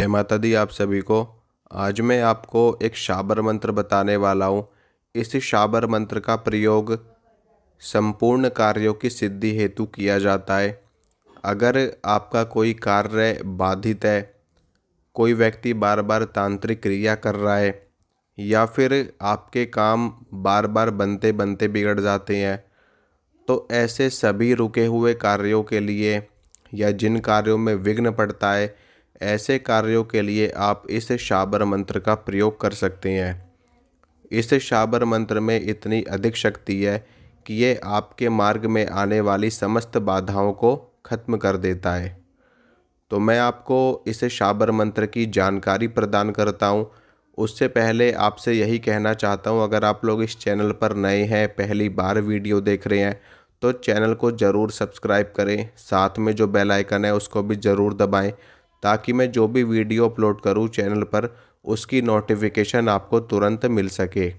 जय माता दी आप सभी को। आज मैं आपको एक शाबर मंत्र बताने वाला हूँ। इस शाबर मंत्र का प्रयोग संपूर्ण कार्यों की सिद्धि हेतु किया जाता है। अगर आपका कोई कार्य बाधित है, कोई व्यक्ति बार बार तांत्रिक क्रिया कर रहा है या फिर आपके काम बार बार बनते बनते बिगड़ जाते हैं, तो ऐसे सभी रुके हुए कार्यों के लिए या जिन कार्यों में विघ्न पड़ता है, ऐसे कार्यों के लिए आप इस शाबर मंत्र का प्रयोग कर सकते हैं। इस शाबर मंत्र में इतनी अधिक शक्ति है कि ये आपके मार्ग में आने वाली समस्त बाधाओं को खत्म कर देता है। तो मैं आपको इस शाबर मंत्र की जानकारी प्रदान करता हूँ। उससे पहले आपसे यही कहना चाहता हूँ, अगर आप लोग इस चैनल पर नए हैं, पहली बार वीडियो देख रहे हैं, तो चैनल को ज़रूर सब्सक्राइब करें। साथ में जो बेल आइकन है उसको भी ज़रूर दबाएं, ताकि मैं जो भी वीडियो अपलोड करूँ चैनल पर, उसकी नोटिफिकेशन आपको तुरंत मिल सके।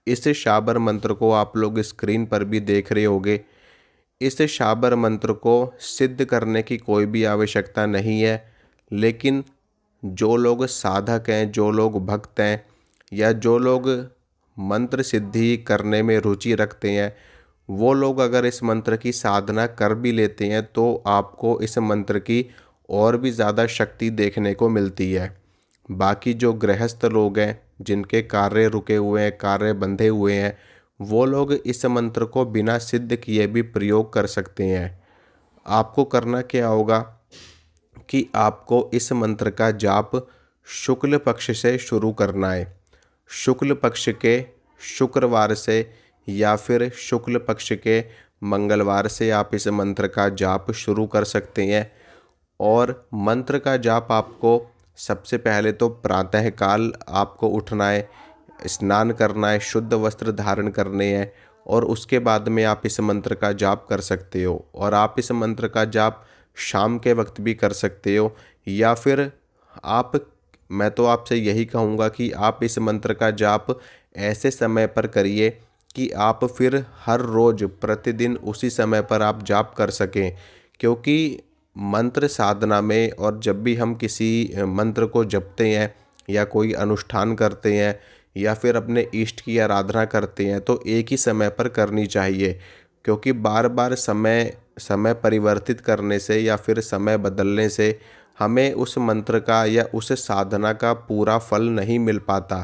इस शाबर मंत्र को आप लोग स्क्रीन पर भी देख रहे होंगे। इस शाबर मंत्र को सिद्ध करने की कोई भी आवश्यकता नहीं है, लेकिन जो लोग साधक हैं, जो लोग भक्त हैं या जो लोग मंत्र सिद्धि करने में रुचि रखते हैं, वो लोग अगर इस मंत्र की साधना कर भी लेते हैं तो आपको इस मंत्र की और भी ज़्यादा शक्ति देखने को मिलती है। बाकी जो गृहस्थ लोग हैं, जिनके कार्य रुके हुए हैं, कार्य बंधे हुए हैं, वो लोग इस मंत्र को बिना सिद्ध किए भी प्रयोग कर सकते हैं। आपको करना क्या होगा कि आपको इस मंत्र का जाप शुक्ल पक्ष से शुरू करना है। शुक्ल पक्ष के शुक्रवार से या फिर शुक्ल पक्ष के मंगलवार से आप इस मंत्र का जाप शुरू कर सकते हैं। और मंत्र का जाप आपको सबसे पहले तो प्रातःकाल आपको उठना है, स्नान करना है, शुद्ध वस्त्र धारण करने हैं और उसके बाद में आप इस मंत्र का जाप कर सकते हो। और आप इस मंत्र का जाप शाम के वक्त भी कर सकते हो, या फिर मैं तो आपसे यही कहूँगा कि आप इस मंत्र का जाप ऐसे समय पर करिए कि आप फिर हर रोज़ प्रतिदिन उसी समय पर आप जाप कर सकें। क्योंकि मंत्र साधना में और जब भी हम किसी मंत्र को जपते हैं या कोई अनुष्ठान करते हैं या फिर अपने इष्ट की आराधना करते हैं, तो एक ही समय पर करनी चाहिए। क्योंकि बार बार समय परिवर्तित करने से या फिर समय बदलने से हमें उस मंत्र का या उस साधना का पूरा फल नहीं मिल पाता।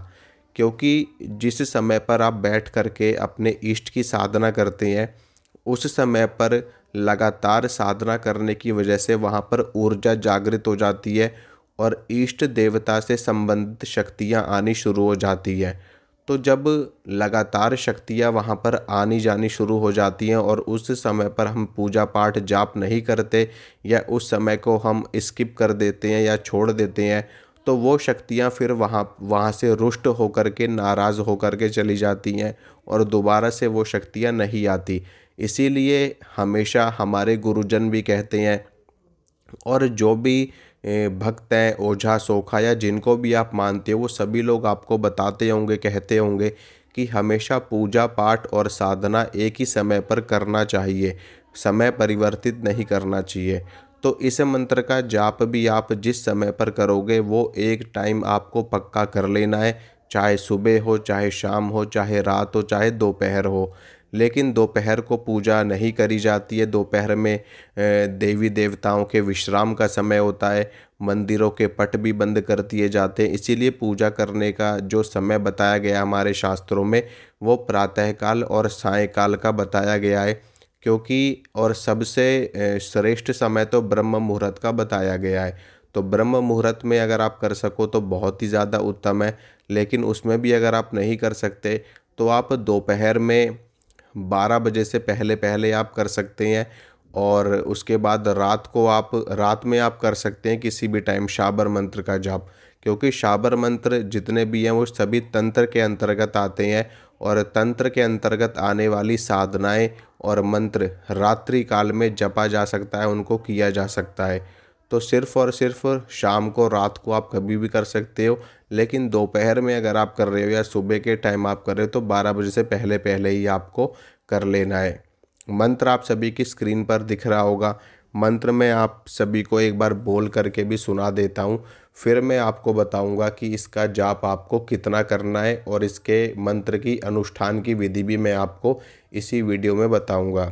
क्योंकि जिस समय पर आप बैठ करके अपने इष्ट की साधना करते हैं, उस समय पर लगातार साधना करने की वजह से वहाँ पर ऊर्जा जागृत हो जाती है और इष्ट देवता से संबंधित शक्तियाँ आनी शुरू हो जाती है। तो जब लगातार शक्तियाँ वहाँ पर आनी जानी शुरू हो जाती हैं और उस समय पर हम पूजा पाठ जाप नहीं करते या उस समय को हम स्किप कर देते हैं या छोड़ देते हैं, तो वो शक्तियाँ फिर वहाँ से रुष्ट होकर के, नाराज़ होकर के चली जाती हैं और दोबारा से वो शक्तियाँ नहीं आती। इसीलिए हमेशा हमारे गुरुजन भी कहते हैं और जो भी भक्त हैं, ओझा सोखा या जिनको भी आप मानते हो, वो सभी लोग आपको बताते होंगे, कहते होंगे कि हमेशा पूजा पाठ और साधना एक ही समय पर करना चाहिए, समय परिवर्तित नहीं करना चाहिए। तो इस मंत्र का जाप भी आप जिस समय पर करोगे वो एक टाइम आपको पक्का कर लेना है, चाहे सुबह हो, चाहे शाम हो, चाहे रात हो, चाहे दोपहर हो। लेकिन दोपहर को पूजा नहीं करी जाती है। दोपहर में देवी देवताओं के विश्राम का समय होता है, मंदिरों के पट भी बंद कर दिए जाते हैं। इसीलिए पूजा करने का जो समय बताया गया हमारे शास्त्रों में, वो प्रातःकाल और सायंकाल का बताया गया है। क्योंकि और सबसे श्रेष्ठ समय तो ब्रह्म मुहूर्त का बताया गया है। तो ब्रह्म मुहूर्त में अगर आप कर सको तो बहुत ही ज़्यादा उत्तम है। लेकिन उसमें भी अगर आप नहीं कर सकते तो आप दोपहर में 12 बजे से पहले पहले आप कर सकते हैं। और उसके बाद रात में आप कर सकते हैं किसी भी टाइम शाबर मंत्र का जाप। क्योंकि शाबर मंत्र जितने भी हैं वो सभी तंत्र के अंतर्गत आते हैं और तंत्र के अंतर्गत आने वाली साधनाएं और मंत्र रात्रि काल में जपा जा सकता है, उनको किया जा सकता है। तो सिर्फ़ और सिर्फ शाम को, रात को आप कभी भी कर सकते हो। लेकिन दोपहर में अगर आप कर रहे हो या सुबह के टाइम आप कर रहे हो तो 12 बजे से पहले पहले ही आपको कर लेना है। मंत्र आप सभी की स्क्रीन पर दिख रहा होगा। मंत्र मैं आप सभी को एक बार बोल करके भी सुना देता हूँ, फिर मैं आपको बताऊंगा कि इसका जाप आपको कितना करना है और इसके मंत्र की अनुष्ठान की विधि भी मैं आपको इसी वीडियो में बताऊंगा।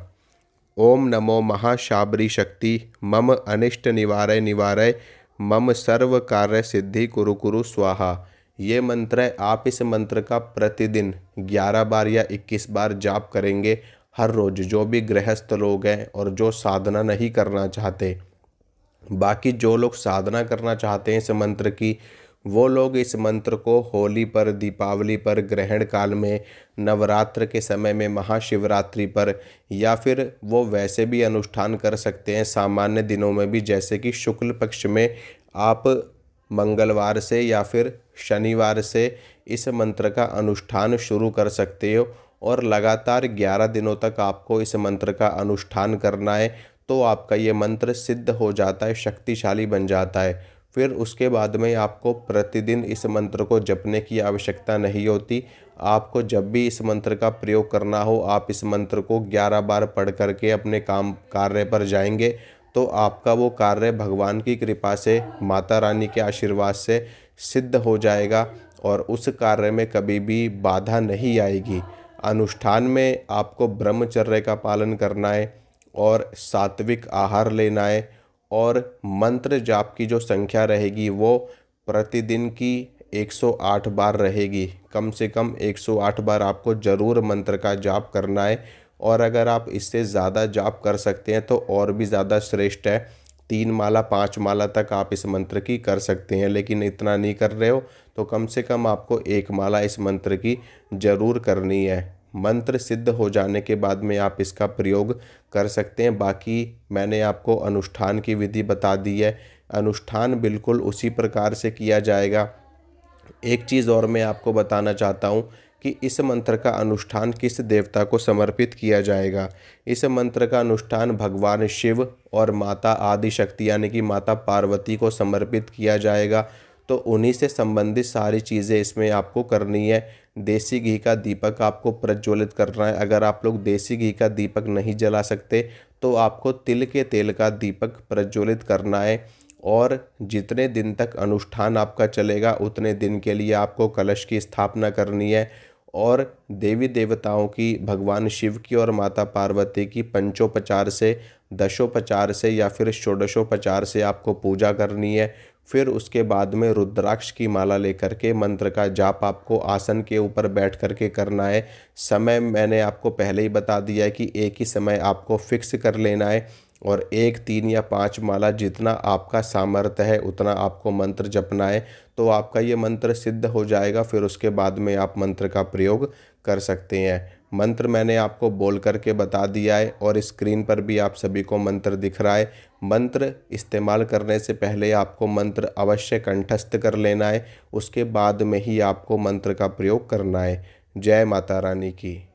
ओम नमो महाशाबरी शक्ति मम अनिष्ट निवारय निवारय मम सर्व कार्य सिद्धि कुरु कुरु स्वाहा। ये मंत्र है, आप इस मंत्र का प्रतिदिन 11 बार या 21 बार जाप करेंगे हर रोज। जो भी गृहस्थ लोग हैं और जो साधना नहीं करना चाहते, बाकी जो लोग साधना करना चाहते हैं इस मंत्र की, वो लोग इस मंत्र को होली पर, दीपावली पर, ग्रहण काल में, नवरात्र के समय में, महाशिवरात्रि पर, या फिर वो वैसे भी अनुष्ठान कर सकते हैं सामान्य दिनों में भी। जैसे कि शुक्ल पक्ष में आप मंगलवार से या फिर शनिवार से इस मंत्र का अनुष्ठान शुरू कर सकते हो और लगातार 11 दिनों तक आपको इस मंत्र का अनुष्ठान करना है। तो आपका ये मंत्र सिद्ध हो जाता है, शक्तिशाली बन जाता है। फिर उसके बाद में आपको प्रतिदिन इस मंत्र को जपने की आवश्यकता नहीं होती। आपको जब भी इस मंत्र का प्रयोग करना हो, आप इस मंत्र को 11 बार पढ़ करके अपने काम कार्य पर जाएंगे तो आपका वो कार्य भगवान की कृपा से, माता रानी के आशीर्वाद से सिद्ध हो जाएगा और उस कार्य में कभी भी बाधा नहीं आएगी। अनुष्ठान में आपको ब्रह्मचर्य का पालन करना है और सात्विक आहार लेना है और मंत्र जाप की जो संख्या रहेगी वो प्रतिदिन की 108 बार रहेगी। कम से कम 108 बार आपको ज़रूर मंत्र का जाप करना है और अगर आप इससे ज़्यादा जाप कर सकते हैं तो और भी ज़्यादा श्रेष्ठ है। 3 माला 5 माला तक आप इस मंत्र की कर सकते हैं, लेकिन इतना नहीं कर रहे हो तो कम से कम आपको 1 माला इस मंत्र की ज़रूर करनी है। मंत्र सिद्ध हो जाने के बाद में आप इसका प्रयोग कर सकते हैं। बाकी मैंने आपको अनुष्ठान की विधि बता दी है, अनुष्ठान बिल्कुल उसी प्रकार से किया जाएगा। एक चीज़ और मैं आपको बताना चाहता हूँ कि इस मंत्र का अनुष्ठान किस देवता को समर्पित किया जाएगा। इस मंत्र का अनुष्ठान भगवान शिव और माता आदि शक्ति यानी कि माता पार्वती को समर्पित किया जाएगा। तो उन्हीं से संबंधित सारी चीज़ें इसमें आपको करनी है। देसी घी का दीपक आपको प्रज्वलित करना है। अगर आप लोग देसी घी का दीपक नहीं जला सकते तो आपको तिल के तेल का दीपक प्रज्वलित करना है और जितने दिन तक अनुष्ठान आपका चलेगा उतने दिन के लिए आपको कलश की स्थापना करनी है और देवी देवताओं की, भगवान शिव की और माता पार्वती की पंचोपचार से, दशोपचार से या फिर षोडशोपचार से आपको पूजा करनी है। फिर उसके बाद में रुद्राक्ष की माला लेकर के मंत्र का जाप आपको आसन के ऊपर बैठ करके करना है। समय मैंने आपको पहले ही बता दिया है कि एक ही समय आपको फिक्स कर लेना है और 1, 3 या 5 माला जितना आपका सामर्थ्य है उतना आपको मंत्र जपना है। तो आपका ये मंत्र सिद्ध हो जाएगा। फिर उसके बाद में आप मंत्र का प्रयोग कर सकते हैं। मंत्र मैंने आपको बोल करके बता दिया है और स्क्रीन पर भी आप सभी को मंत्र दिख रहा है। मंत्र इस्तेमाल करने से पहले आपको मंत्र अवश्य कंठस्थ कर लेना है, उसके बाद में ही आपको मंत्र का प्रयोग करना है। जय माता रानी की।